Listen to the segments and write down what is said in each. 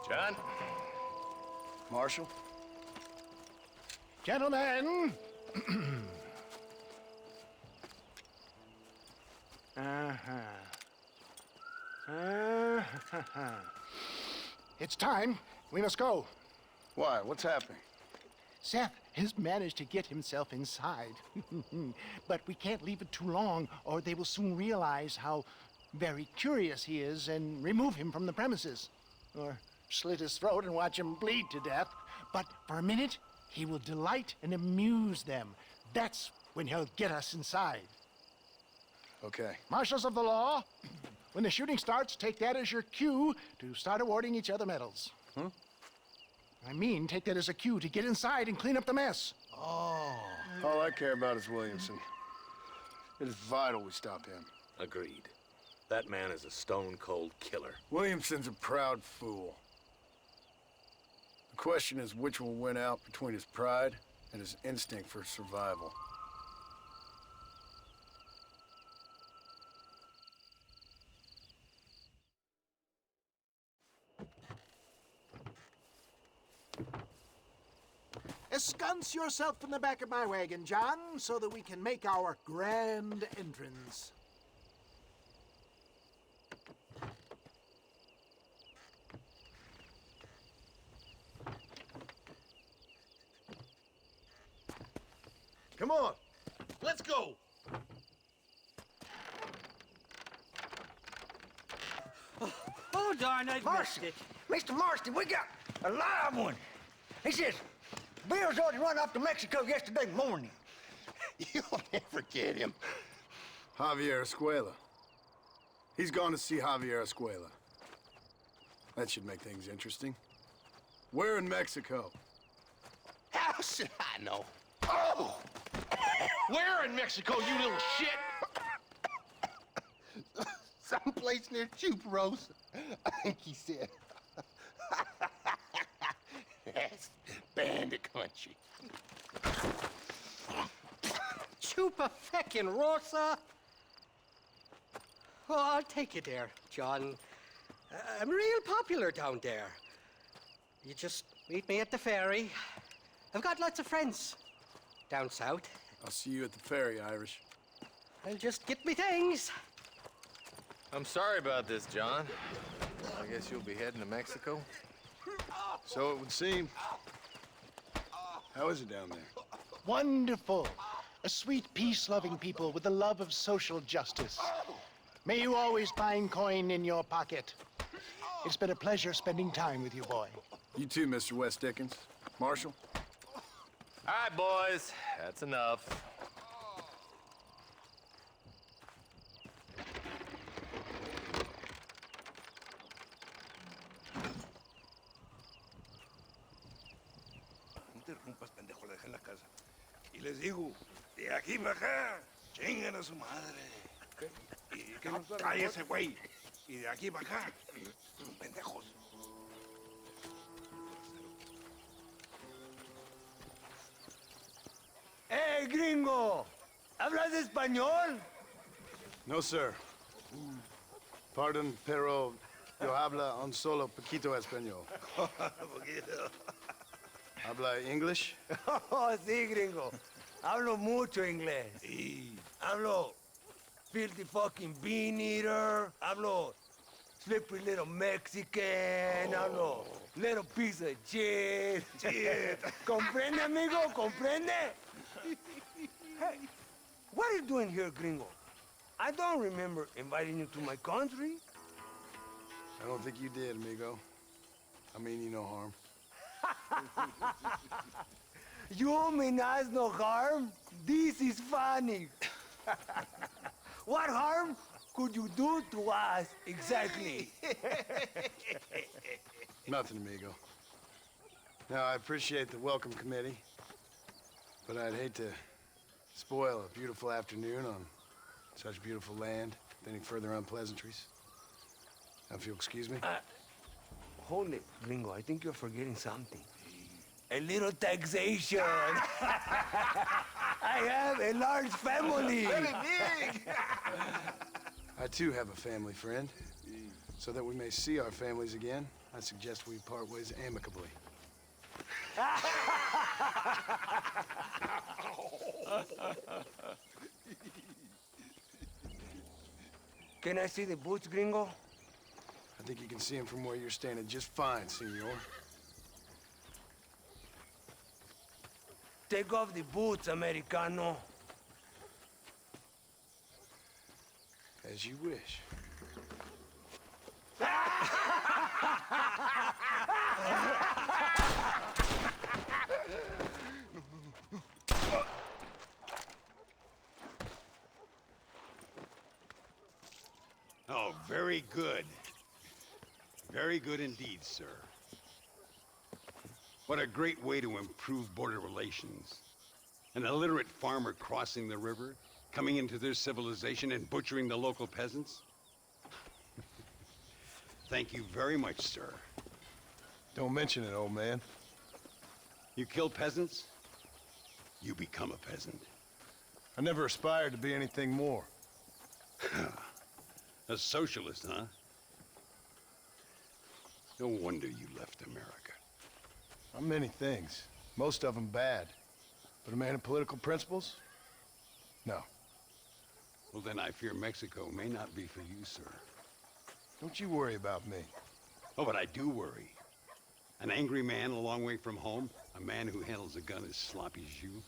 John? Marshal? Gentlemen! It's time. We must go. Why? What's happening? Seth has managed to get himself inside. But we can't leave it too long, or they will soon realize how very curious he is and remove him from the premises. Or slit his throat and watch him bleed to death. But for a minute, he will delight and amuse them. That's when he'll get us inside. Okay. Marshals of the law, when the shooting starts, take that as your cue to start awarding each other medals. Huh? I mean, take that as a cue to get inside and clean up the mess. Oh. All I care about is Williamson. It is vital we stop him. Agreed. That man is a stone-cold killer. Williamson's a proud fool. The question is which will win out between his pride and his instinct for survival. Ensconce yourself in the back of my wagon, John, so that we can make our grand entrance. Come on, let's go. Oh, darn, I've missed it. Mr. Marston, we got a live one. He says, Bill's already run off to Mexico yesterday morning. You'll never get him. Javier Escuela. He's gone to see Javier Escuela. That should make things interesting. Where in Mexico? How should I know? Oh! Where in Mexico, you little shit? Someplace near Chuparosa, I think he said. That's bandit country. Chupa feckin' Rosa. Well, I'll take you there, John. I'm real popular down there. You just meet me at the ferry. I've got lots of friends down south. I'll see you at the ferry, Irish. I'll just get me things. I'm sorry about this, John. I guess you'll be heading to Mexico? So it would seem. How is it down there? Wonderful. A sweet, peace-loving people with the love of social justice. May you always find coin in your pocket. It's been a pleasure spending time with you, boy. You too, Mr. West Dickens. Marshal? All right, boys. That's enough. No interrumpas, pendejo, la dejé en la casa. Y les digo, de aquí para acá, chingan a su madre. Y que no cállese, güey. Y de aquí para acá, pendejos. ¡Eh, gringo! ¿Hablas español? No, sir. Pardon, pero yo habla un solo poquito español. ¿Habla English? Oh, sí, gringo. Hablo mucho inglés. Sí. Hablo filthy fucking bean eater. Hablo slippery little Mexican. Hablo little piece of shit. ¿Comprende, amigo? ¿Comprende? Hey, what are you doing here, gringo? I don't remember inviting you to my country. I don't think you did, amigo. I mean you no harm. You mean us no harm? This is funny. What harm could you do to us exactly? Nothing, amigo. Now, I appreciate the welcome committee, but I'd hate to spoil a beautiful afternoon on such beautiful land with any further unpleasantries. Now, if you'll excuse me. Hold it, gringo. I think you're forgetting something. A little taxation. I have a large family. Very big. I, too, have a family friend. So that we may see our families again, I I suggest we part ways amicably. Can I see the boots, gringo? I think you can see him from where you're standing just fine, senor. Take off the boots, Americano. As you wish. Oh, very good. Very good indeed, sir. What a great way to improve border relations. An illiterate farmer crossing the river, coming into their civilization and butchering the local peasants? Thank you very much, sir. Don't mention it, old man. You kill peasants, you become a peasant. I never aspired to be anything more. A socialist, huh? No wonder you left America. I'm many things. Most of them bad. But a man of political principles? No. Well, then I fear Mexico may not be for you, sir. Don't you worry about me. Oh, but I do worry. An angry man a long way from home, a man who handles a gun as sloppy as you.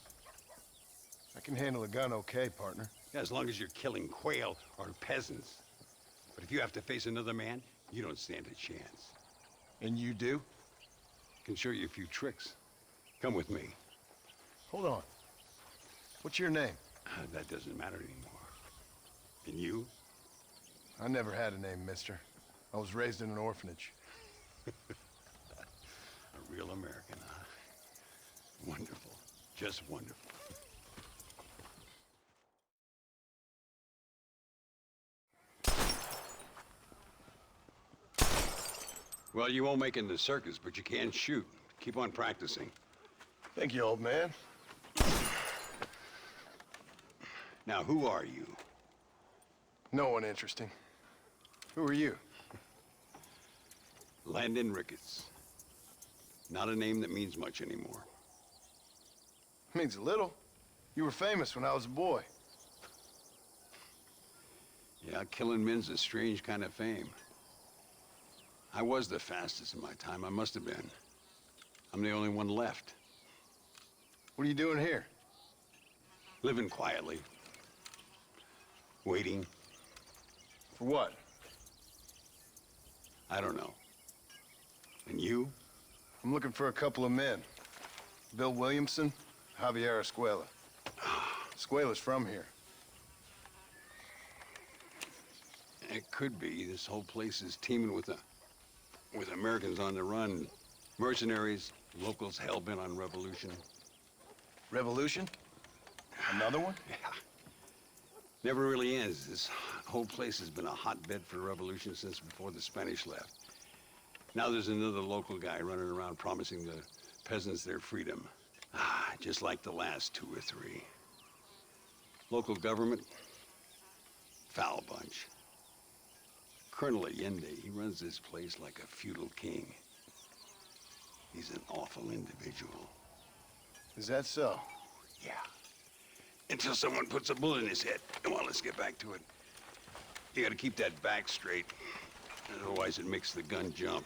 I can handle a gun okay, partner. Yeah, as long as you're killing quail or peasants. But if you have to face another man, you don't stand a chance. And you do? Can show you a few tricks. Come with me. Hold on. What's your name? That doesn't matter anymore. And you? I never had a name, mister. I was raised in an orphanage. A real American, huh? Wonderful. Just wonderful. Well, you won't make it in the circus, but you can shoot. Keep on practicing. Thank you, old man. Now, who are you? No one interesting. Who are you? Landon Ricketts. Not a name that means much anymore. Means a little. You were famous when I was a boy. Yeah, killing men's a strange kind of fame. I was the fastest in my time. I must have been. I'm the only one left. What are you doing here? Living quietly. Waiting. For what? I don't know. And you? I'm looking for a couple of men. Bill Williamson, Javier Escuela. Escuela's from here. It could be. This whole place is teeming with Americans on the run. Mercenaries, locals hell-bent on revolution. Revolution? Another one? Yeah. Never really ends. This whole place has been a hotbed for revolution since before the Spanish left. Now there's another local guy running around promising the peasants their freedom. Just like the last two or three. Local government, foul bunch. Colonel Allende, he runs this place like a feudal king. He's an awful individual. Is that so? Yeah. Until someone puts a bullet in his head. Come on, let's get back to it. You gotta keep that back straight. Otherwise it makes the gun jump.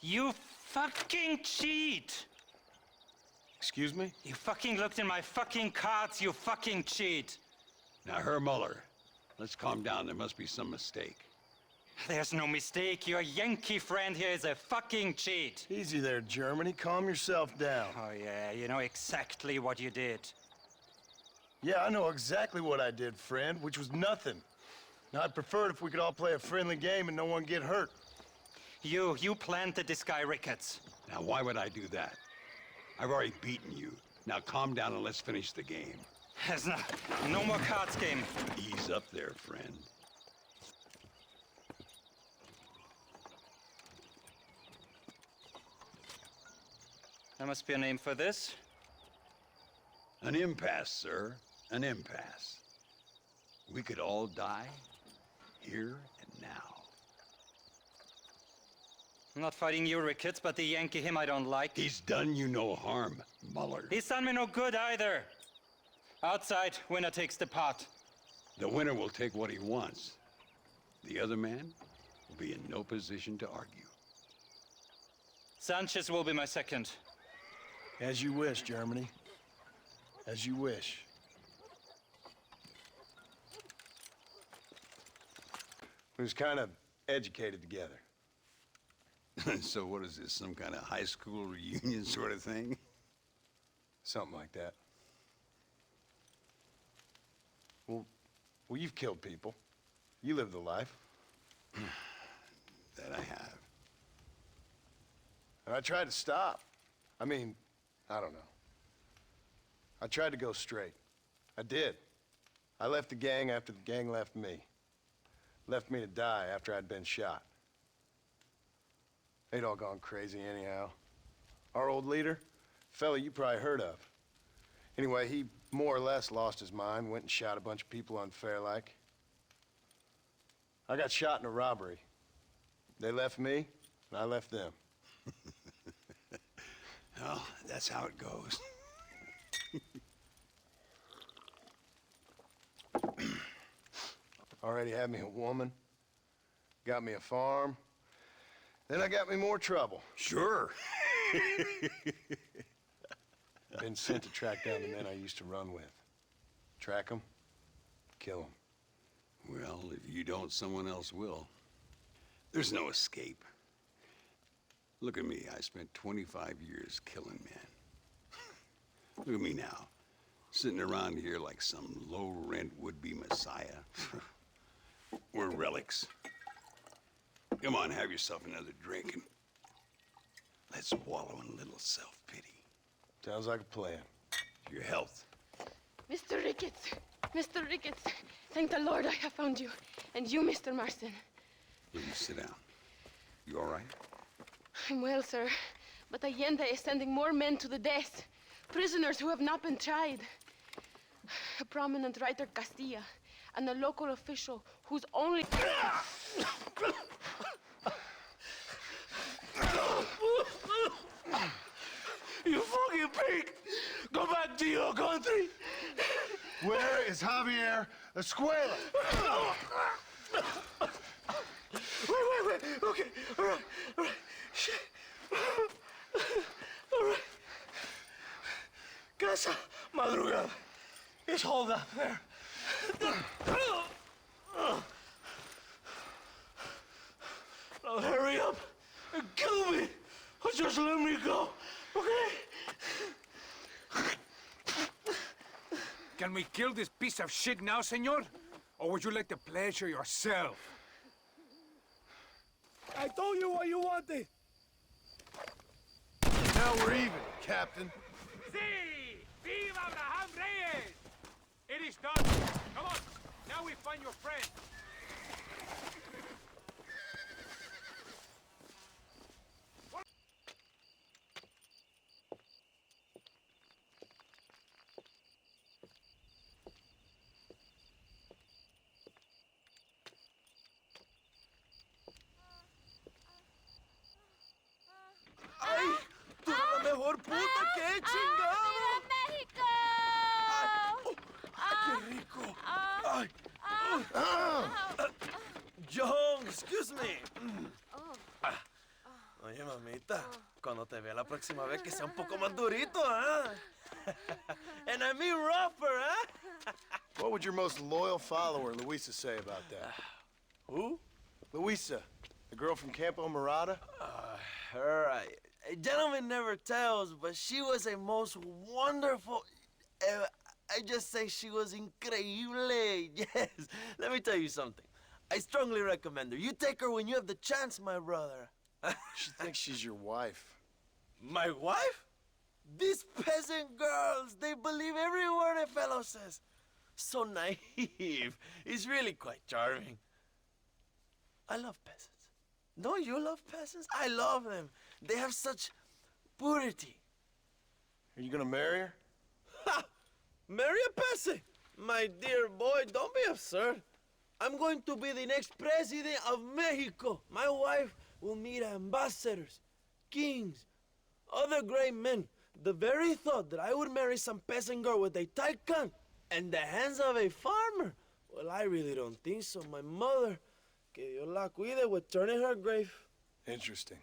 You fucking cheat! Excuse me? You fucking looked in my fucking cards, you fucking cheat! Now, Herr Muller, let's calm down. There must be some mistake. There's no mistake. Your Yankee friend here is a fucking cheat. Easy there, Germany. Calm yourself down. Oh, yeah, you know exactly what you did. Yeah, I know exactly what I did, friend, which was nothing. Now, I'd prefer it if we could all play a friendly game and no one get hurt. You planted this guy Ricketts. Now, why would I do that? I've already beaten you. Now, calm down and let's finish the game. There's no more cards game. Ease up there, friend. There must be a name for this. An impasse, sir. An impasse. We could all die here and now. I'm not fighting you, Ricketts, but the Yankee him I don't like. He's done you no harm, Muller. He's done me no good either. Outside, winner takes the pot. The winner will take what he wants. The other man will be in no position to argue. Sanchez will be my second. As you wish, Germany. As you wish. We was kind of educated together. So what is this, some kind of high school reunion sort of thing? Something like that. Well, you've killed people. You lived the life. That I have. And I tried to stop. I mean, I don't know. I tried to go straight. I did. I left the gang after the gang left me. Left me to die after I'd been shot. They'd all gone crazy anyhow. Our old leader, fella you probably heard of. Anyway, he more or less lost his mind, went and shot a bunch of people unfair like. I got shot in a robbery. They left me, and I left them. Well, that's how it goes. Already had me a woman, got me a farm, then I got me more trouble. Sure. Been sent to track down the men I used to run with. Track them, kill them. Well, if you don't, someone else will. There's no escape. Look at me. I spent 25 years killing men. Look at me now, sitting around here like some low-rent would-be messiah. We're relics. Come on, have yourself another drink and let's wallow in a little self-pity. Sounds like a plan. Your health. Mr. Ricketts, Mr. Ricketts, thank the Lord I have found you. And you, Mr. Marston. Will you sit down? You all right? I'm well, sir. But Allende is sending more men to the death. Prisoners who have not been tried. A prominent writer, Castilla, and a local official whose only... You fucking pig! Go back to your country! Where is Javier Escuela? Wait. Okay, all right. Shit. All right. Casa Madrugada. It's hold up there. Now hurry up and kill me, or just let me go, okay? Can we kill this piece of shit now, senor? Or would you like the pleasure yourself? I told you what you wanted. Now we're even, Captain. Sí! Viva Abraham Reyes! It is done. Come on. Now we find your friend. ¡Ay! ¡Tú eres la mejor puta que he chingado! México! ¡Qué rico! ¡Ay! John, excuse me. Oye, mamita, cuando te vea la próxima vez que sea un poco más durito, ¿eh? And I mean rougher, ¿eh? What would your most loyal follower, Luisa, say about that? Who? Luisa, the girl from Campo Morada? Her, a gentleman never tells, but she was a most wonderful... I just say she was increíble. Yes. Let me tell you something. I strongly recommend her. You take her when you have the chance, my brother. She thinks she's your wife. My wife? These peasant girls, they believe every word a fellow says. So naive. It's really quite charming. I love peasants. Don't you love peasants? I love them. They have such purity. Are you gonna marry her? Ha! Marry a peasant? My dear boy, don't be absurd. I'm going to be the next president of Mexico. My wife we'll meet ambassadors, kings, other great men. The very thought that I would marry some peasant girl with a tight gun and the hands of a farmer, well, I really don't think so. My mother, que Dios la cuide, would turn in her grave. Interesting.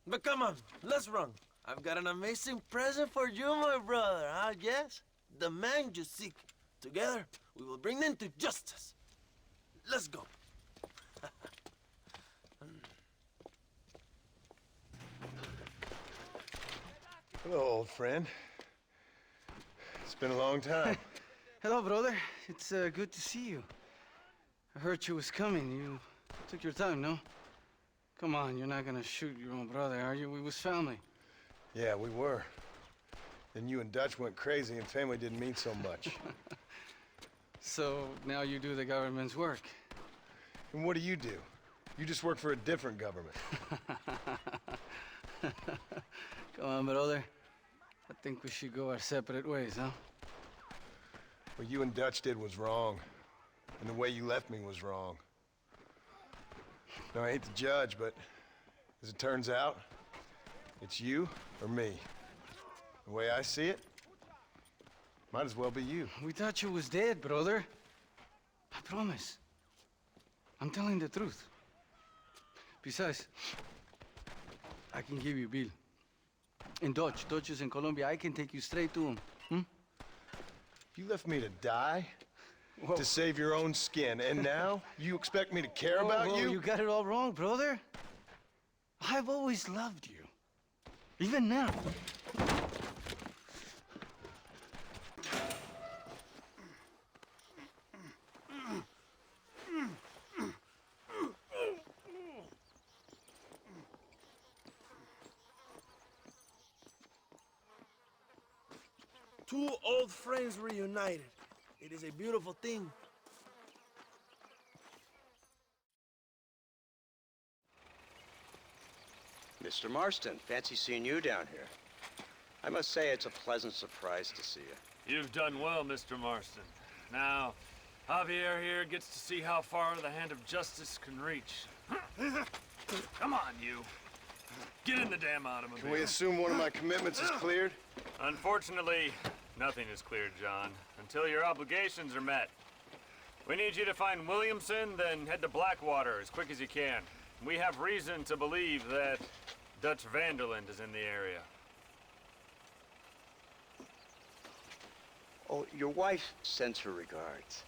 But come on, let's run. I've got an amazing present for you, my brother, huh? Yes? The man you seek. Together, we will bring them to justice. Let's go. Hello, old friend. It's been a long time. Hello, brother. It's good to see you. I heard you was coming. You took your time, no? Come on, you're not gonna shoot your own brother, are you? We was family. Yeah, we were. Then you and Dutch went crazy and family didn't mean so much. So now you do the government's work. And what do? You just work for a different government. Come on, brother. I think we should go our separate ways, huh? What you and Dutch did was wrong. And the way you left me was wrong. Now, I hate to judge, but as it turns out, it's you or me. The way I see it, might as well be you. We thought you was dead, brother. I promise. I'm telling the truth. Besides, I can give you Bill. In Dutch. Dutch is in Colombia. I can take you straight to him. You left me to die? Whoa. To save your own skin, and now you expect me to care about you? You got it all wrong, brother. I've always loved you. Even now. Two old friends reunited. It is a beautiful thing. Mr. Marston, fancy seeing you down here. I must say it's a pleasant surprise to see you. You've done well, Mr. Marston. Now, Javier here gets to see how far the hand of justice can reach. Come on, you. Get in the damn automobile. Can we assume one of my commitments is cleared? Unfortunately, nothing is cleared, John, until your obligations are met. We need you to find Williamson, then head to Blackwater as quick as you can. We have reason to believe that Dutch Vanderland is in the area. Oh, your wife sends her regards.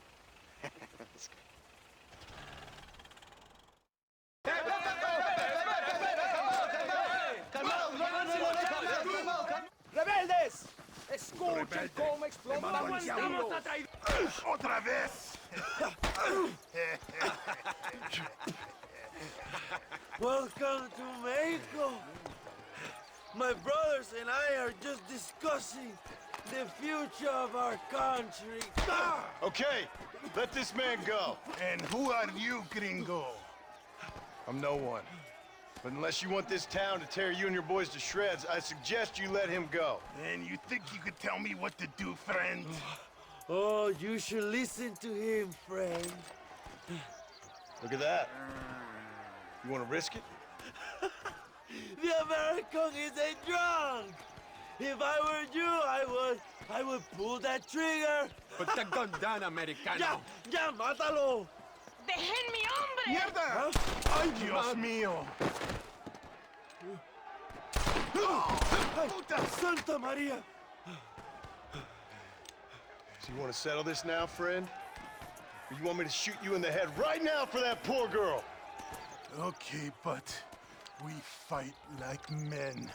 ¡Rebeldes! ¡Escuchen cómo explotamos el tiro! ¡Otra vez! Welcome to Mexico. My brothers and I are just discussing the future of our country. Okay, let this man go. And who are you, gringo? I'm no one. But unless you want this town to tear you and your boys to shreds, I suggest you let him go. And you think you could tell me what to do, friend? Oh, you should listen to him, friend. Look at that. You want to risk it? The American is a drunk. If I were you, I would pull that trigger. Put the gun down, Americano. Ya, mátalo. ¡Dejen mi hombre! ¡Mierda! ¡Ay, Dios mío! ¡Puta Santa María! So you want to settle this now, friend? Or you want me to shoot you in the head right now for that poor girl? Okay, but we fight like men,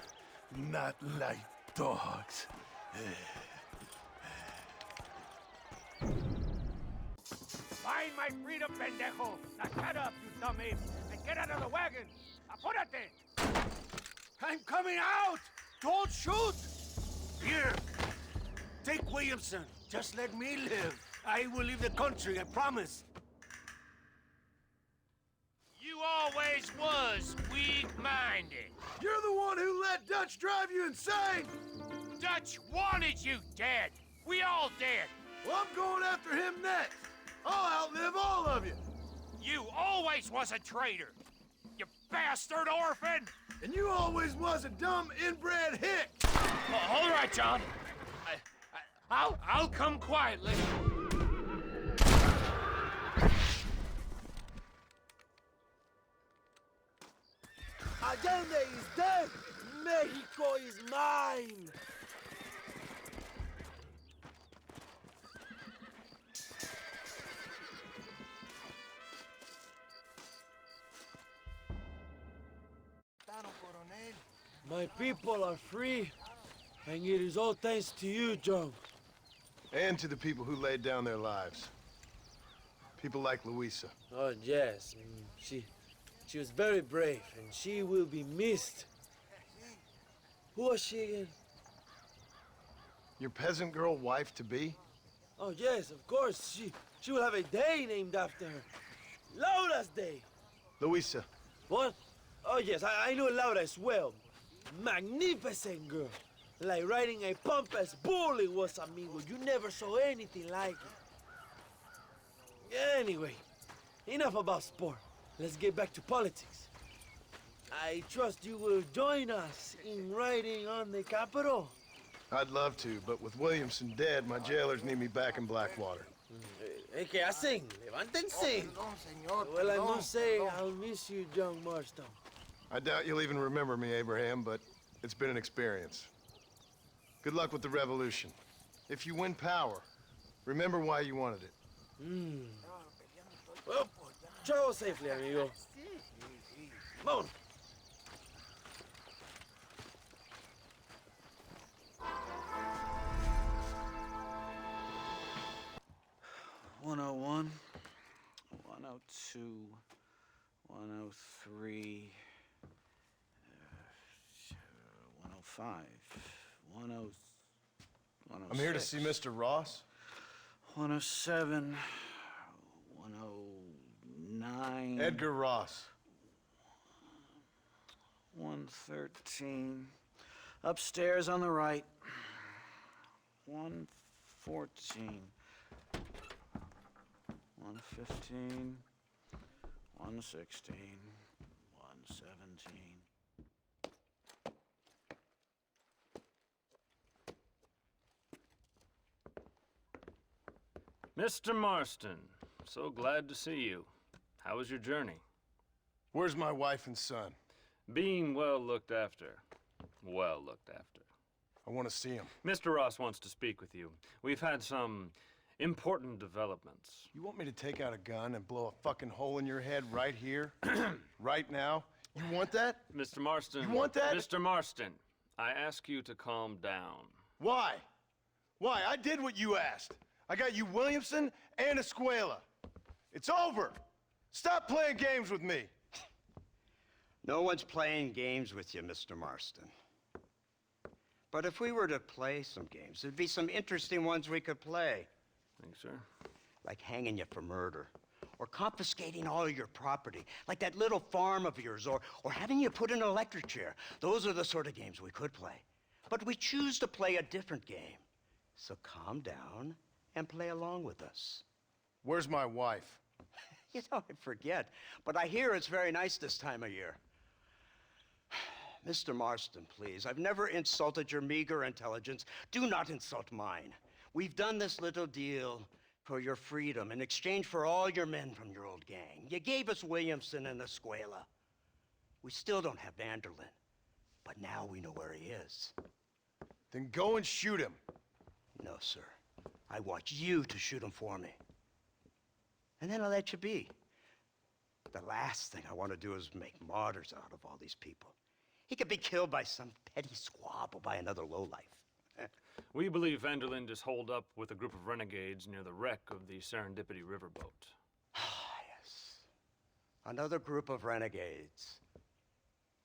not like dogs. Find my freedom, pendejo! Now shut up, you dumb ape, and get out of the wagon! Apúrate! I'm coming out! Don't shoot! Here, take Williamson. Just let me live. I will leave the country, I promise. You always was weak-minded. You're the one who let Dutch drive you insane! Dutch wanted you dead. We all did. Well, I'm going after him next. I'll outlive all of you. You always was a traitor. You bastard orphan! And you always was a dumb, inbred hick! All right, John. I'll come quietly. Allende is dead! Mexico is mine! My people are free, and it is all thanks to you, John. And to the people who laid down their lives. People like Luisa. Oh, yes. She was very brave, and she will be missed. Who was she again? Your peasant girl wife-to-be? Oh, yes, of course. She will have a day named after her. Laura's Day. Luisa. What? Oh, yes, I know Laura as well. Magnificent girl. Like riding a pompous bull it was, amigo. You never saw anything like it. Anyway, enough about sport. Let's get back to politics. I trust you will join us in riding on the Capitol. I'd love to, but with Williamson dead, my jailers need me back in Blackwater. ¿Qué hacen? Levántense. Well, I must say, I'll miss you, John Marston. I doubt you'll even remember me, Abraham, but it's been an experience. Good luck with the revolution. If you win power, remember why you wanted it. Well, travel safely, amigo. Vámonos. "101, 102, 103, 105, 106. I'm here to see Mr. Ross. 107, 109. Edgar Ross. 113. Upstairs on the right. 114. 115. 116. 117. Mr. Marston, so glad to see you. How was your journey? Where's my wife and son? Being well looked after. Well looked after. I want to see him. Mr. Ross wants to speak with you. We've had some important developments. You want me to take out a gun and blow a fucking hole in your head right here? Right now? You want that? Mr. Marston. You want that? Mr. Marston, I ask you to calm down. Why? Why? I did what you asked. I got you Williamson and Escuela. It's over. Stop playing games with me. No one's playing games with you, Mr. Marston. But if we were to play some games, there'd be some interesting ones we could play. Thanks, sir. Like hanging you for murder, or confiscating all your property, like that little farm of yours, or having you put in an electric chair. Those are the sort of games we could play. But we choose to play a different game. So calm down and play along with us. Where's my wife? You know, I forget, but I hear it's very nice this time of year. Mr. Marston, please, I've never insulted your meager intelligence. Do not insult mine. We've done this little deal for your freedom in exchange for all your men from your old gang. You gave us Williamson and Escuela. We still don't have Vanderlyn, but now we know where he is. Then go and shoot him. No, sir. I want you to shoot him for me. And then I'll let you be. The last thing I want to do is make martyrs out of all these people. He could be killed by some petty squabble by another lowlife. We believe Vanderlyn is holed up with a group of renegades near the wreck of the Serendipity riverboat. Yes. Another group of renegades.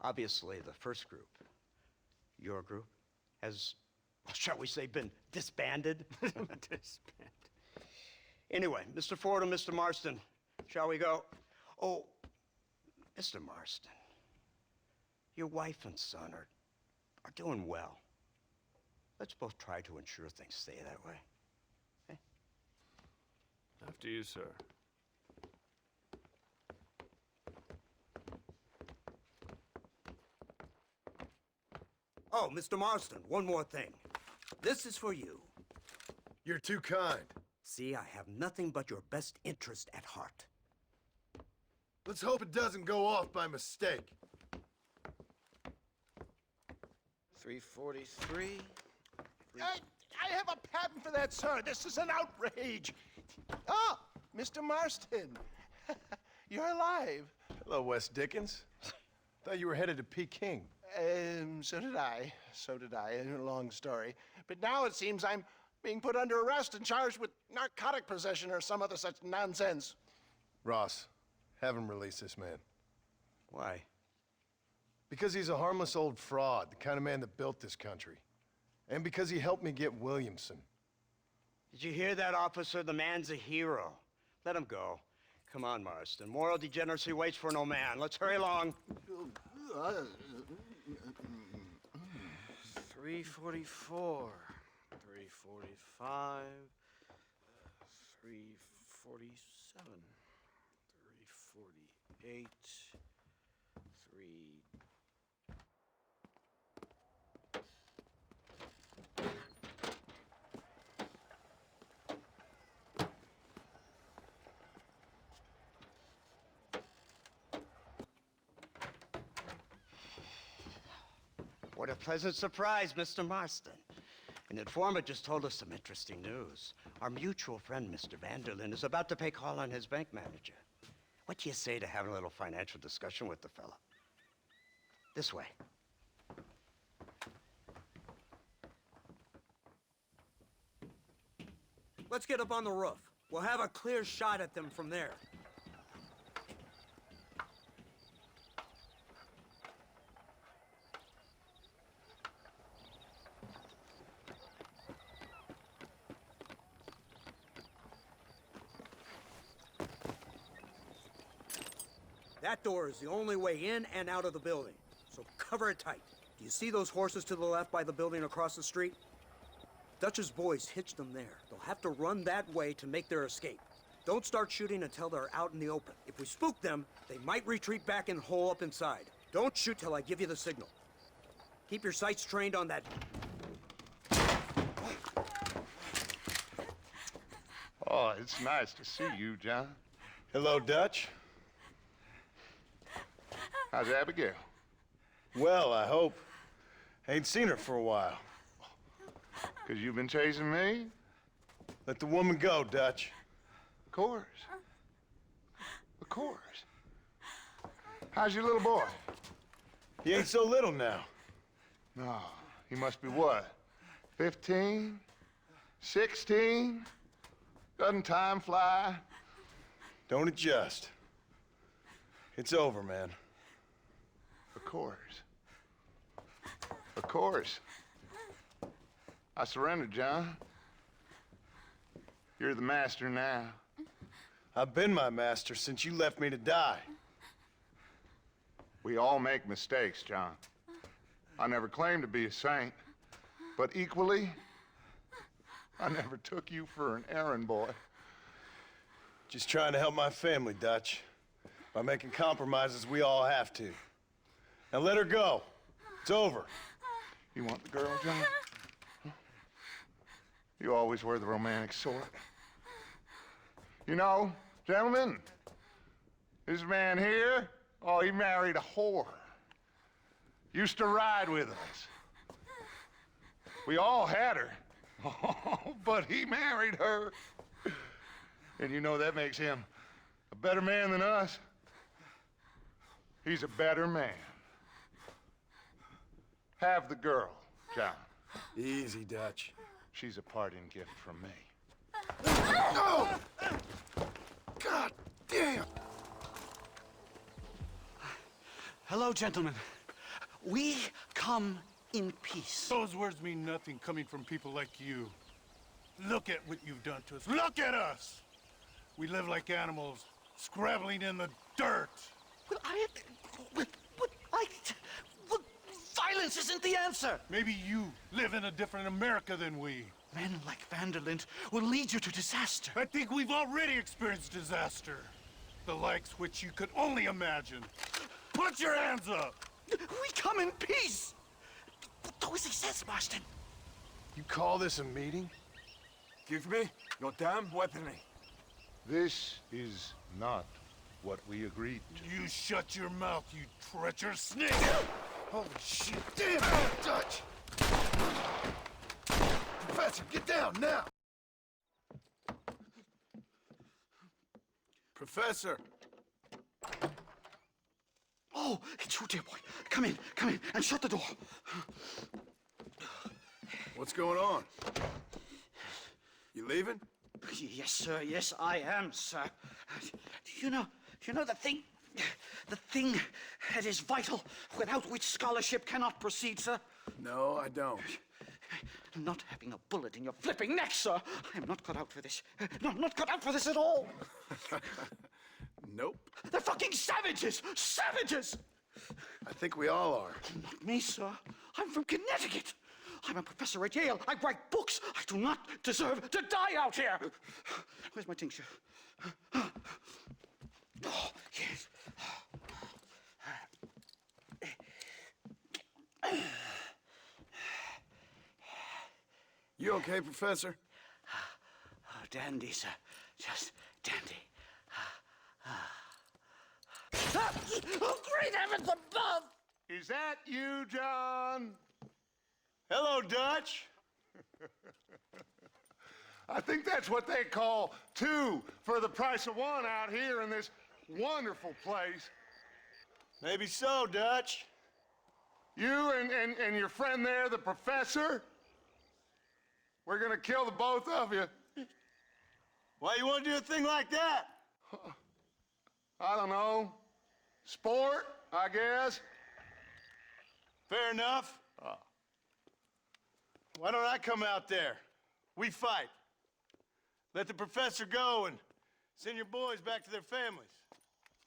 Obviously, the first group, your group, has, well, shall we say, been disbanded? Disbanded. Anyway, Mr. Ford and Mr. Marston, shall we go? Oh, Mr. Marston, your wife and son are doing well. Let's both try to ensure things stay that way. Okay? After you, sir. Oh, Mr. Marston, one more thing. This is for you. You're too kind. See, I have nothing but your best interest at heart. Let's hope it doesn't go off by mistake. 343. I have a patent for that, sir. This is an outrage. Ah, Mr. Marston. You're alive. Hello, Wes Dickens. Thought you were headed to Peking. So did I. So did I. A long story. But now it seems I'm being put under arrest and charged with narcotic possession or some other such nonsense. Ross, have him release this man. Why? Because he's a harmless old fraud, the kind of man that built this country. And because he helped me get Williamson. Did you hear that, officer? The man's a hero. Let him go. Come on, Marston. Moral degeneracy waits for no man. Let's hurry along. 344. 345. 347. 348. 3... What a pleasant surprise, Mr. Marston. An informant just told us some interesting news. Our mutual friend, Mr. Vanderlyn, is about to pay call on his bank manager. What do you say to having a little financial discussion with the fella? This way. Let's get up on the roof. We'll have a clear shot at them from there. That door is the only way in and out of the building, so cover it tight. Do you see those horses to the left by the building across the street? Dutch's boys hitched them there. They'll have to run that way to make their escape. Don't start shooting until they're out in the open. If we spook them, they might retreat back and hole up inside. Don't shoot till I give you the signal. Keep your sights trained on that. Oh, it's nice to see you, John. Hello, Dutch. How's Abigail? Well, I hope. Ain't seen her for a while. 'Cause you've been chasing me? Let the woman go, Dutch. Of course. Of course. How's your little boy? He ain't so little now. No, he must be what? 15? 16? Doesn't time fly? Don't adjust. It's over, man. Of course. Of course. I surrendered, John. You're the master now. I've been my master since you left me to die. We all make mistakes, John. I never claimed to be a saint, but equally, I never took you for an errand boy. Just trying to help my family, Dutch. By making compromises we all have to. Now let her go. It's over. You want the girl, John? You always were the romantic sort. You know, gentlemen, this man here, oh, he married a whore. Used to ride with us. We all had her. Oh, but he married her. And you know that makes him a better man than us. He's a better man. Have the girl, John. Easy, Dutch. She's a parting gift from me. Oh! God damn! Hello, gentlemen. We come in peace. Those words mean nothing coming from people like you. Look at what you've done to us. Look at us! We live like animals, scrabbling in the dirt. Well, violence isn't the answer. Maybe you live in a different America than we. Men like Vanderlyn will lead you to disaster. I think we've already experienced disaster. The likes which you could only imagine. Put your hands up! We come in peace! Do as he says, Marston. You call this a meeting? Give me your damn weaponry. This is not what we agreed to. You shut your mouth, you treacherous snake! Holy shit! Damn it, Dutch! Professor, get down now! Professor! Oh, it's you, dear boy. Come in, and shut the door. What's going on? You leaving? Yes, sir. Yes, I am, sir. You know the thing that is vital, without which scholarship cannot proceed, sir? No, I don't. Not having a bullet in your flipping neck, sir. I am not cut out for this. No, I'm not cut out for this at all. Nope. They're fucking savages! Savages! I think we all are. Not me, sir. I'm from Connecticut. I'm a professor at Yale. I write books. I do not deserve to die out here. Where's my tincture? Oh, yes. You okay, Professor? Oh, dandy, sir. Just dandy. Oh, great heavens above! Is that you, John? Hello, Dutch. I think that's what they call two for the price of one out here in this wonderful place. Maybe so, Dutch. You and your friend there, the professor, we're gonna kill the both of you. Why you want to do a thing like that? I don't know. Sport, I guess. Fair enough. Why don't I come out there? We fight. Let the professor go and send your boys back to their families.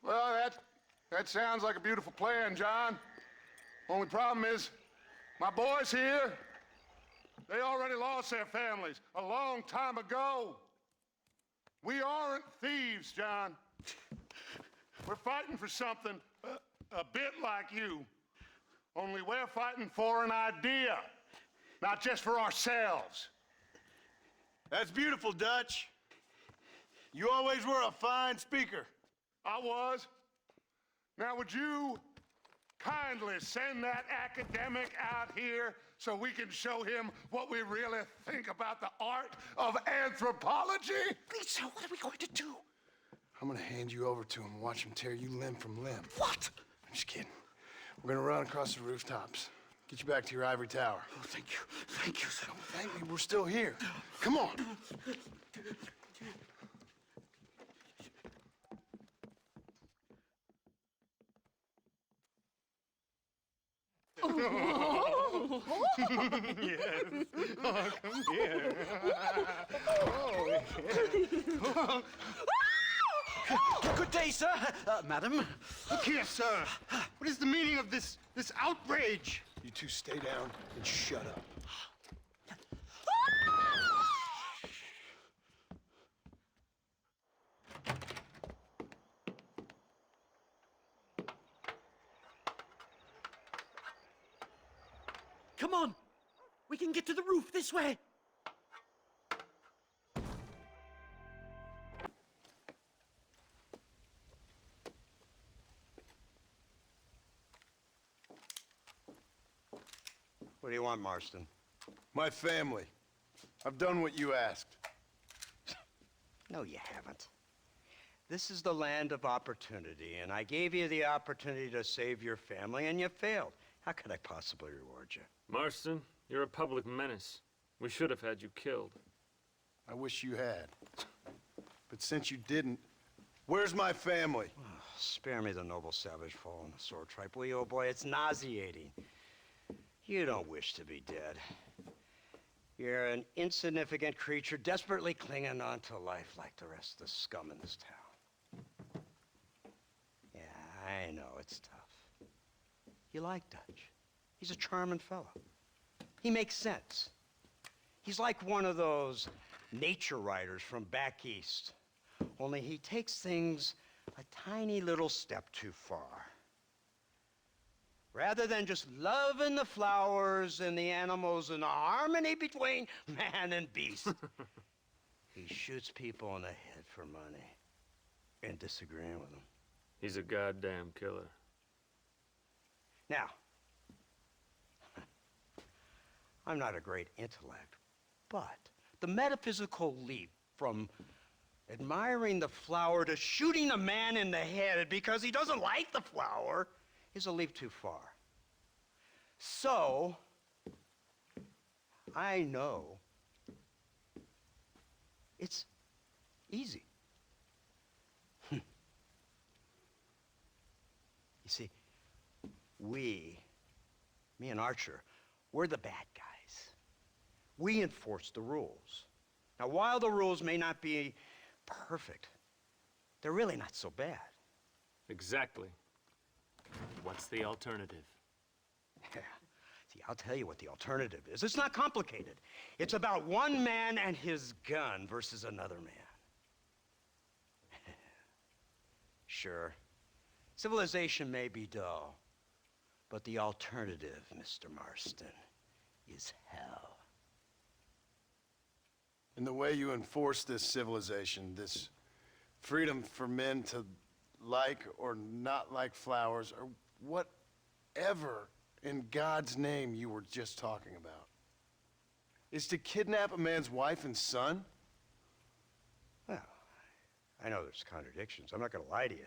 Well, that sounds like a beautiful plan, John. Only problem is, my boys here, they already lost their families a long time ago. We aren't thieves, John. We're fighting for something a bit like you. Only we're fighting for an idea, not just for ourselves. That's beautiful, Dutch. You always were a fine speaker. I was. Now, would you kindly send that academic out here so we can show him what we really think about the art of anthropology? Please, sir, what are we going to do? I'm gonna hand you over to him and watch him tear you limb from limb. What? I'm just kidding. We're gonna run across the rooftops. Get you back to your ivory tower. Oh, thank you. Thank you, sir. Don't thank me, we're still here. Come on. Yes. Oh, come here. Good day, sir. Madam. Look here, sir. What is the meaning of this outrage? You two stay down and shut up. Come on! We can get to the roof this way! What do you want, Marston? My family. I've done what you asked. No, you haven't. This is the land of opportunity, and I gave you the opportunity to save your family, and you failed. How could I possibly reward you? Marston, you're a public menace. We should have had you killed. I wish you had. But since you didn't, where's my family? Oh, spare me the noble savage fall on the sword tripe, will you, old boy? It's nauseating. You don't wish to be dead. You're an insignificant creature desperately clinging on to life like the rest of the scum in this town. Yeah, I know, it's tough. You like Dutch. He's a charming fellow. He makes sense. He's like one of those nature writers from back east. Only he takes things a tiny little step too far. rather than just loving the flowers and the animals and the harmony between man and beast. He shoots people in the head for money and disagreeing with them. He's a goddamn killer. Now, I'm not a great intellect, but the metaphysical leap from admiring the flower to shooting a man in the head because he doesn't like the flower is a leap too far. So, I know it's easy. You see, me and Archer, we're the bad guys. We enforce the rules. Now, while the rules may not be perfect, they're really not so bad. Exactly. What's the alternative? See, I'll tell you what the alternative is. It's not complicated. It's about one man and his gun versus another man. Sure, civilization may be dull, but the alternative, Mr. Marston, is hell. And the way you enforce this civilization, this freedom for men to like or not like flowers, or whatever in God's name you were just talking about, is to kidnap a man's wife and son? Well, I know there's contradictions. I'm not going to lie to you.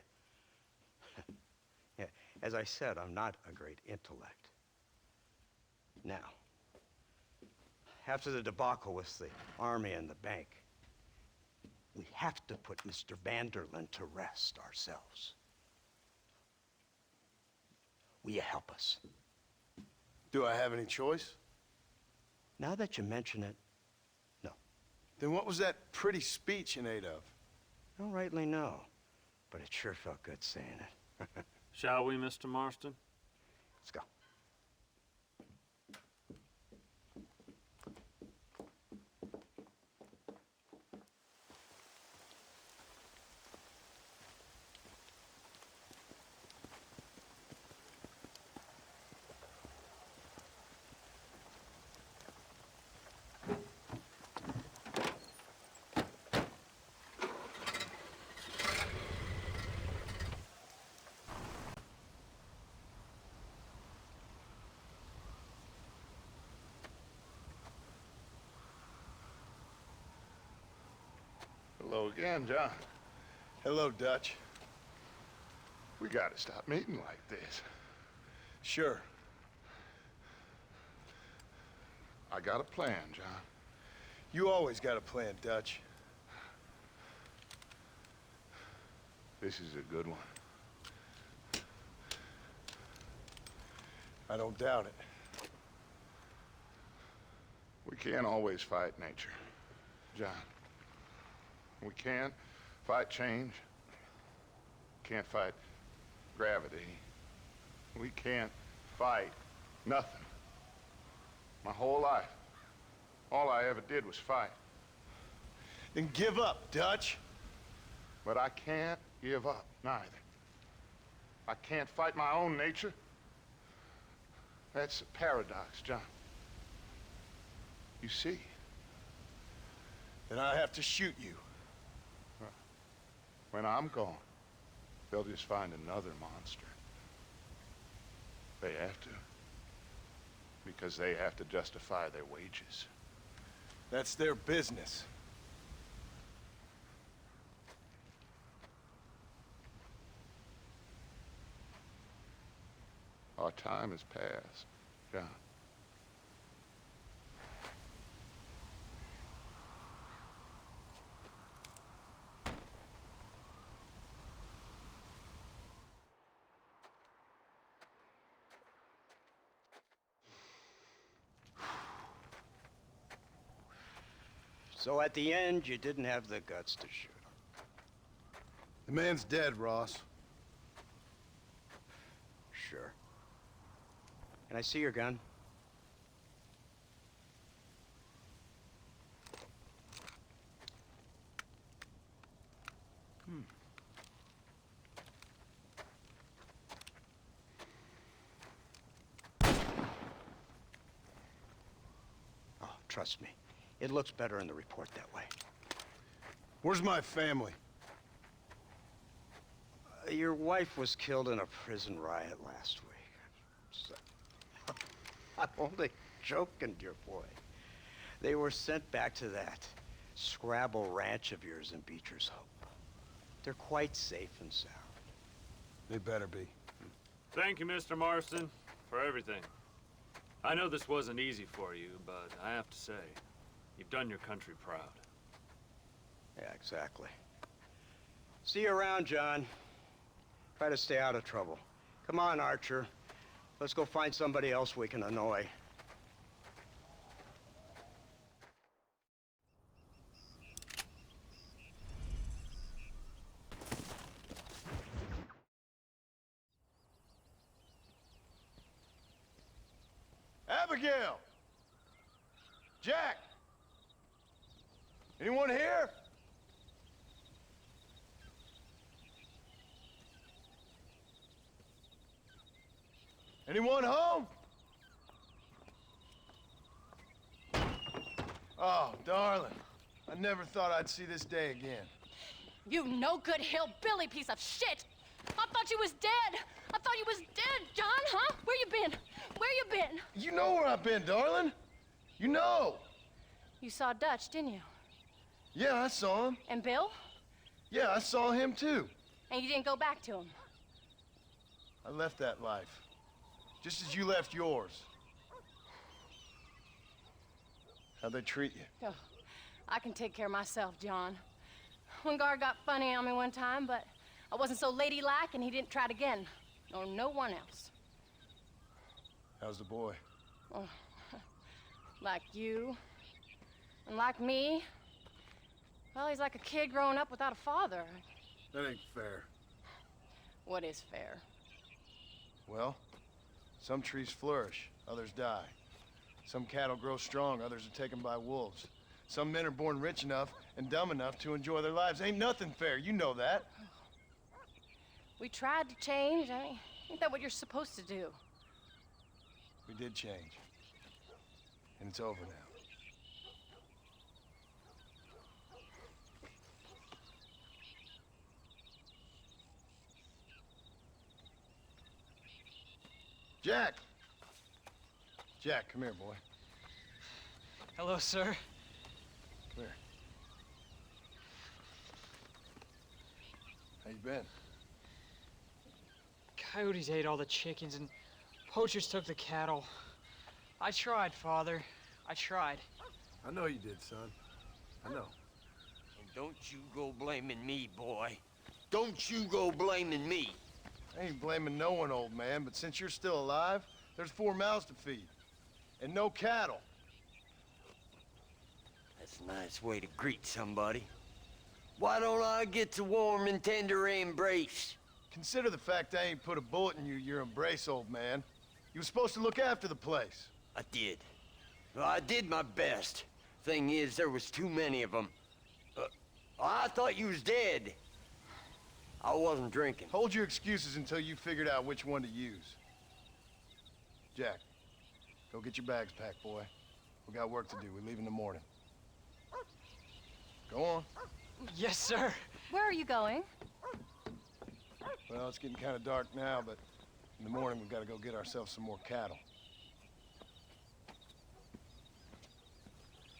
Yeah, as I said, I'm not a great intellect. Now, after the debacle with the army and the bank, we have to put Mr. Vanderlyn to rest ourselves. Will you help us? Do I have any choice? Now that you mention it, no. Then what was that pretty speech in aid of? I don't rightly know, but it sure felt good saying it. Shall we, Mr. Marston? Let's go. Hello again, John. Hello, Dutch. We gotta stop meeting like this. Sure. I got a plan, John. You always got a plan, Dutch. This is a good one. I don't doubt it. We can't always fight nature, John. We can't fight change. Can't fight gravity. We can't fight nothing. My whole life, all I ever did was fight. Then give up, Dutch. But I can't give up, neither. I can't fight my own nature. That's a paradox, John. You see? Then I have to shoot you. When I'm gone, they'll just find another monster. They have to. Because they have to justify their wages. That's their business. Our time has passed, John. So at the end, you didn't have the guts to shoot him. The man's dead, Ross. Sure. Can I see your gun? Trust me, it looks better in the report that way. Where's my family? Your wife was killed in a prison riot last week. So, I'm only joking, dear boy. They were sent back to that Scrabble ranch of yours in Beecher's Hope. They're quite safe and sound. They better be. Thank you, Mr. Marston, for everything. I know this wasn't easy for you, but I have to say, you've done your country proud. Yeah, exactly. See you around, John. Try to stay out of trouble. Come on, Archer. Let's go find somebody else we can annoy. Abigail! Jack! Anyone here? Anyone home? Oh, darling. I never thought I'd see this day again. You no good hillbilly piece of shit! I thought you was dead! I thought you was dead, John, huh? Where you been? Where you been? You know where I've been, darling. You know. You saw Dutch, didn't you? Yeah, I saw him. And Bill? Yeah, I saw him too. And you didn't go back to him? I left that life. Just as you left yours. How'd they treat you? Oh, I can take care of myself, John. One guard got funny on me one time, but I wasn't so ladylike and he didn't try it again. Nor no one else. How's the boy? Oh, like you. And like me. Well, he's like a kid growing up without a father. That ain't fair. What is fair? Well, some trees flourish, others die. Some cattle grow strong, others are taken by wolves. Some men are born rich enough and dumb enough to enjoy their lives. Ain't nothing fair, you know that. We tried to change. I mean, ain't that what you're supposed to do? We did change. And it's over now. Jack! Jack, come here, boy. Hello, sir. Come here. How you been? Coyotes ate all the chickens and poachers took the cattle. I tried, Father. I tried. I know you did, son. I know. And don't you go blaming me, boy. Don't you go blaming me. I ain't blaming no one, old man, but since you're still alive, there's 4 mouths to feed. And no cattle. That's a nice way to greet somebody. Why don't I get the warm and tender embrace? Consider the fact I ain't put a bullet in your embrace, old man. You were supposed to look after the place. I did. Well, I did my best. Thing is, there was too many of them. I thought you was dead. I wasn't drinking. Hold your excuses until you figured out which one to use. Jack, go get your bags packed, boy. We got work to do. We leave in the morning. Go on. Yes, sir. Where are you going? Well, it's getting kind of dark now, but in the morning we've got to go get ourselves some more cattle.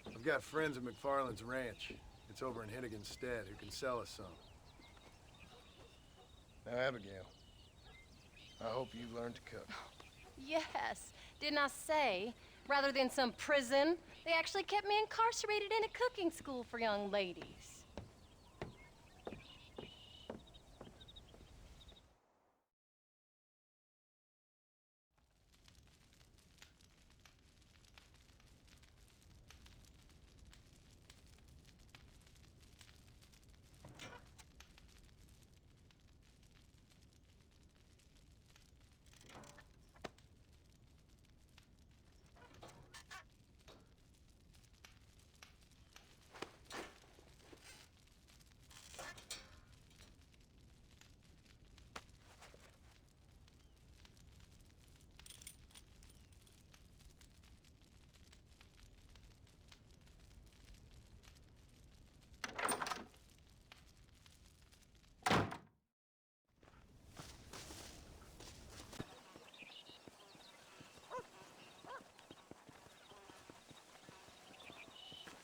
I've got friends at McFarland's ranch. It's over in Hennigan's stead who can sell us some. Now, Abigail, I hope you learned to cook. Yes. Didn't I say, rather than some prison, they actually kept me incarcerated in a cooking school for young ladies.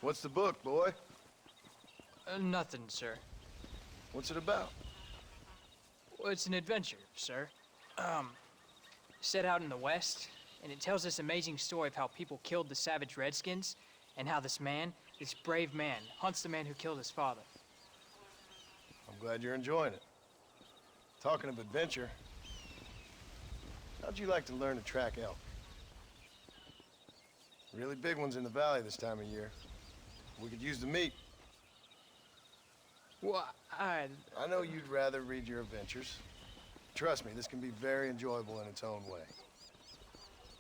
What's the book, boy? Nothing, sir. What's it about? Well, it's an adventure, sir. Set out in the West, and it tells this amazing story of how people killed the savage Redskins, and how this man, this brave man, hunts the man who killed his father. I'm glad you're enjoying it. Talking of adventure, how'd you like to learn to track elk? Really big ones in the valley this time of year. We could use the meat. Well, I know you'd rather read your adventures. Trust me, this can be very enjoyable in its own way.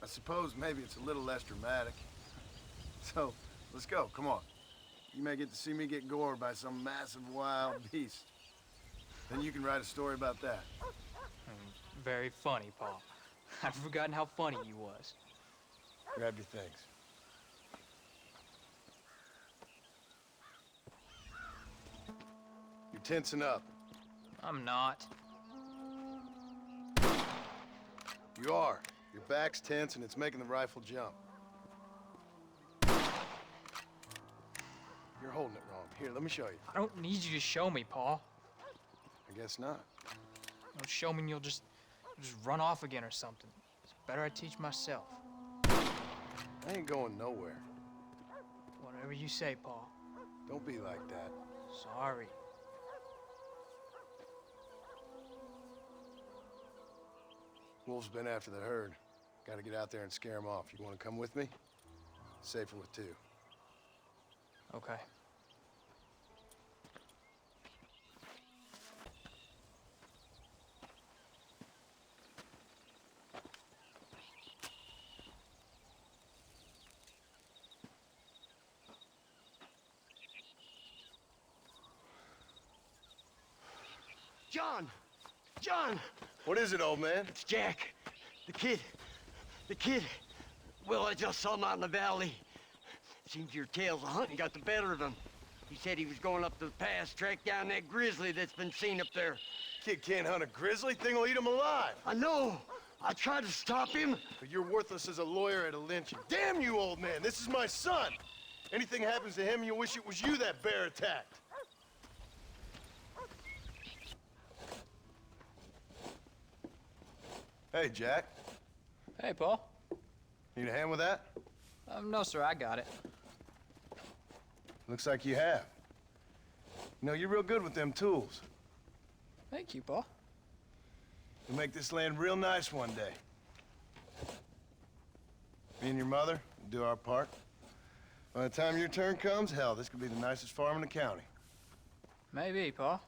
I suppose maybe it's a little less dramatic. So, let's go, come on. You may get to see me get gored by some massive wild beast. Then you can write a story about that. Very funny, Paul. I've forgotten how funny you was. Grab your things. You're tensing up. I'm not. You are. Your back's tense and it's making the rifle jump. You're holding it wrong. Here, let me show you. I don't need you to show me, Paul. I guess not. Don't show me and you'll just run off again or something. It's better I teach myself. I ain't going nowhere. Whatever you say, Paul. Don't be like that. Sorry. Wolf's been after the herd. Gotta get out there and scare him off. You wanna come with me? Safer with two. Okay. John! John! What is it, old man? It's Jack. The kid. The kid. Well, I just saw him out in the valley. Seems your tales of hunting got the better of him. He said he was going up to the pass, track down that grizzly that's been seen up there. Kid can't hunt a grizzly. Thing will eat him alive. I know. I tried to stop him. But you're worthless as a lawyer at a lynching. Damn you, old man. This is my son. Anything happens to him, you'll wish it was you that bear attacked. Hey, Jack. Hey, Paul. Need a hand with that? No, sir, I got it. Looks like you have. You know, you're real good with them tools. Thank you, Paul. You'll make this land real nice one day. Me and your mother will do our part. By the time your turn comes, hell, this could be the nicest farm in the county. Maybe, Paul.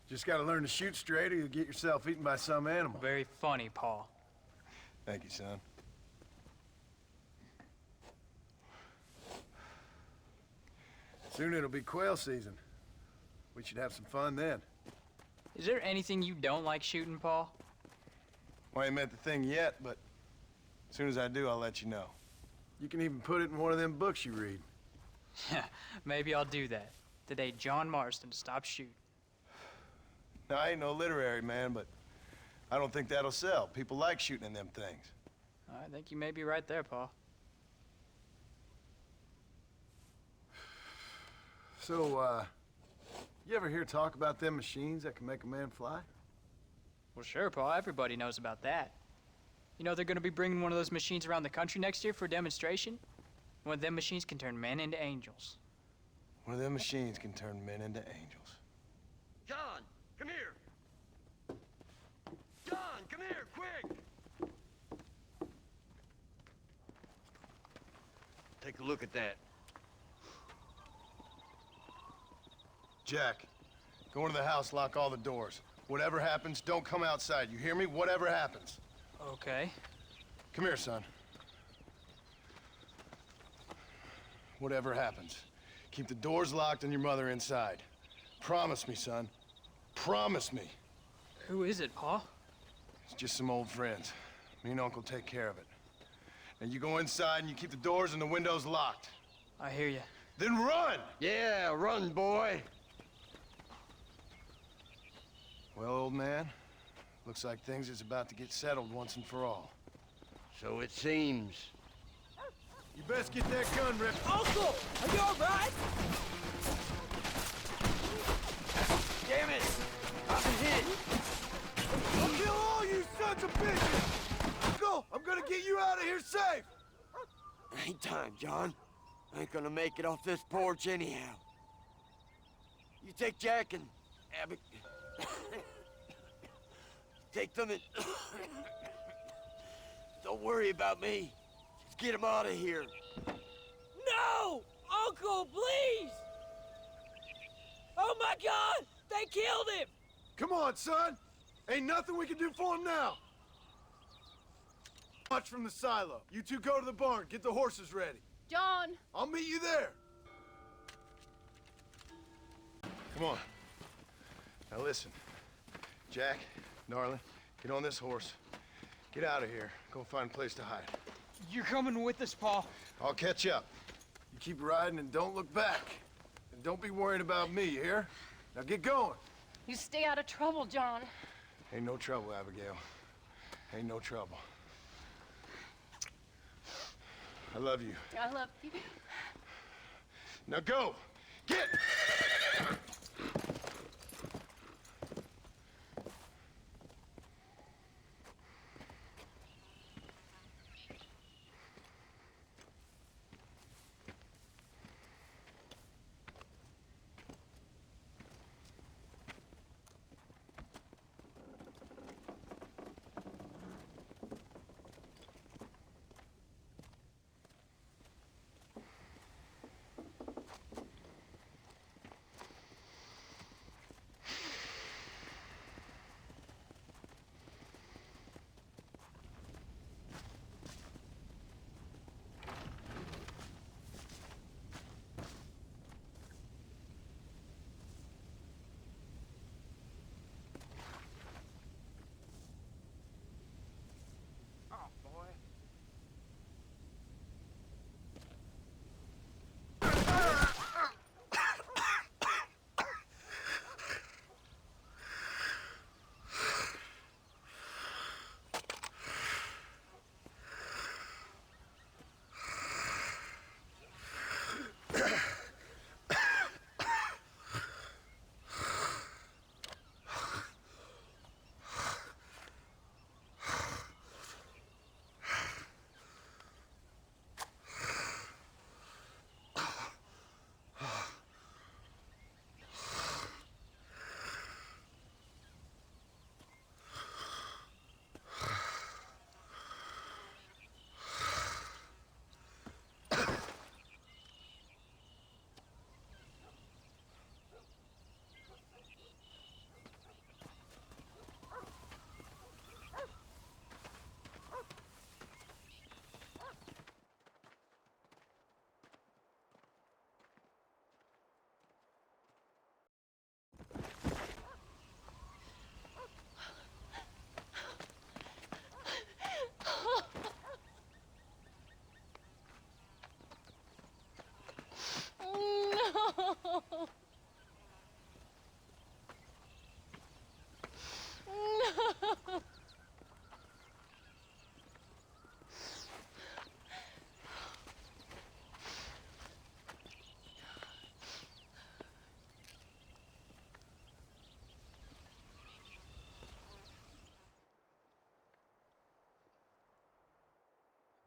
Just gotta learn to shoot straight or you'll get yourself eaten by some animal. Very funny, Paul. Thank you, son. Soon it'll be quail season. We should have some fun then. Is there anything you don't like shooting, Paul? Well, I ain't met the thing yet, but as soon as I do, I'll let you know. You can even put it in one of them books you read. Yeah, maybe I'll do that. Today, John Marston stopped shooting. Now, I ain't no literary man, but I don't think that'll sell. People like shooting in them things. I think you may be right there, Paul. So, you ever hear talk about them machines that can make a man fly? Well, sure, Paul. Everybody knows about that. You know they're going to be bringing one of those machines around the country next year for a demonstration? One of them machines can turn men into angels. One of them machines can turn men into angels. John, come here. John, come here, quick. Take a look at that. Jack, go into the house, lock all the doors. Whatever happens, don't come outside. You hear me? Whatever happens. Okay. Come here, son. Whatever happens, keep the doors locked and your mother inside. Promise me, son. Promise me. Who is it, Paul? It's just some old friends. Me and Uncle take care of it. And you go inside and you keep the doors and the windows locked. I hear you. Then run! Yeah, run, boy. Well, old man, looks like things is about to get settled once and for all. So it seems. You best get that gun ripped. Uncle, are you all right? Damn it! I've been hit! I'll kill all you sons of bitches! Uncle, I'm gonna get you out of here safe! Ain't time, John. I ain't gonna make it off this porch anyhow. You take Jack and Abby. Take them and... Don't worry about me. Just get them out of here. No! Uncle, please! Oh my God! They killed him! Come on, son! Ain't nothing we can do for him now! Watch from the silo. You two go to the barn, get the horses ready. John! I'll meet you there. Come on. Now listen. Jack, darling, get on this horse. Get out of here. Go find a place to hide. You're coming with us, Paul. I'll catch up. You keep riding and don't look back. And don't be worrying about me, you hear? Now get going. You stay out of trouble, John. Ain't no trouble, Abigail. Ain't no trouble. I love you. I love you. Now go! Get!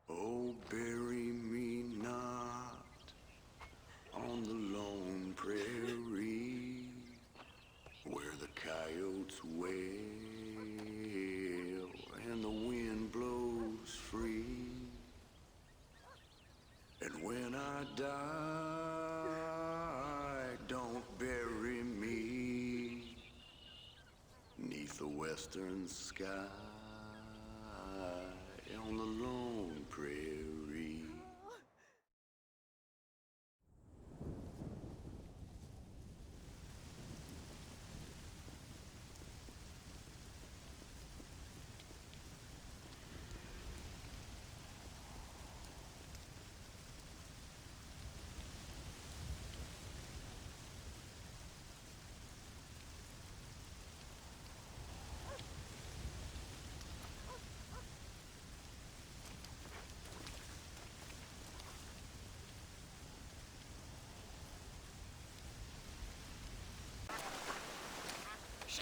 Oh, bury me not on the lone prairie where the coyotes wail and the wind blows free. And when I die, don't bury me 'neath the western sky on the lone prairie.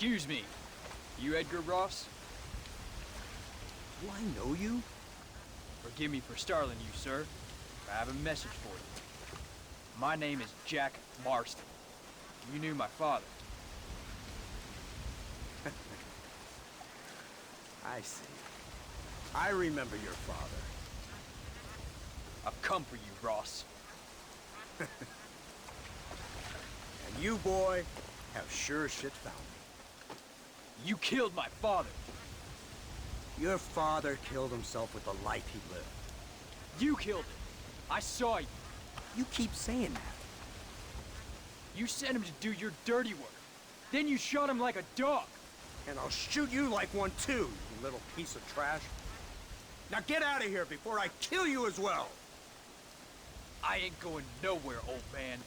Excuse me. You Edgar Ross? Do I know you? Forgive me for startling you, sir. I have a message for you. My name is Jack Marston. You knew my father. I see. I remember your father. I've come for you, Ross. And you, boy, have sure shit found me. You killed my father. Your father killed himself with the life he lived. You killed him. I saw you. You keep saying that. You sent him to do your dirty work. Then you shot him like a dog. And I'll shoot you like one too, you little piece of trash. Now get out of here before I kill you as well. I ain't going nowhere, old man.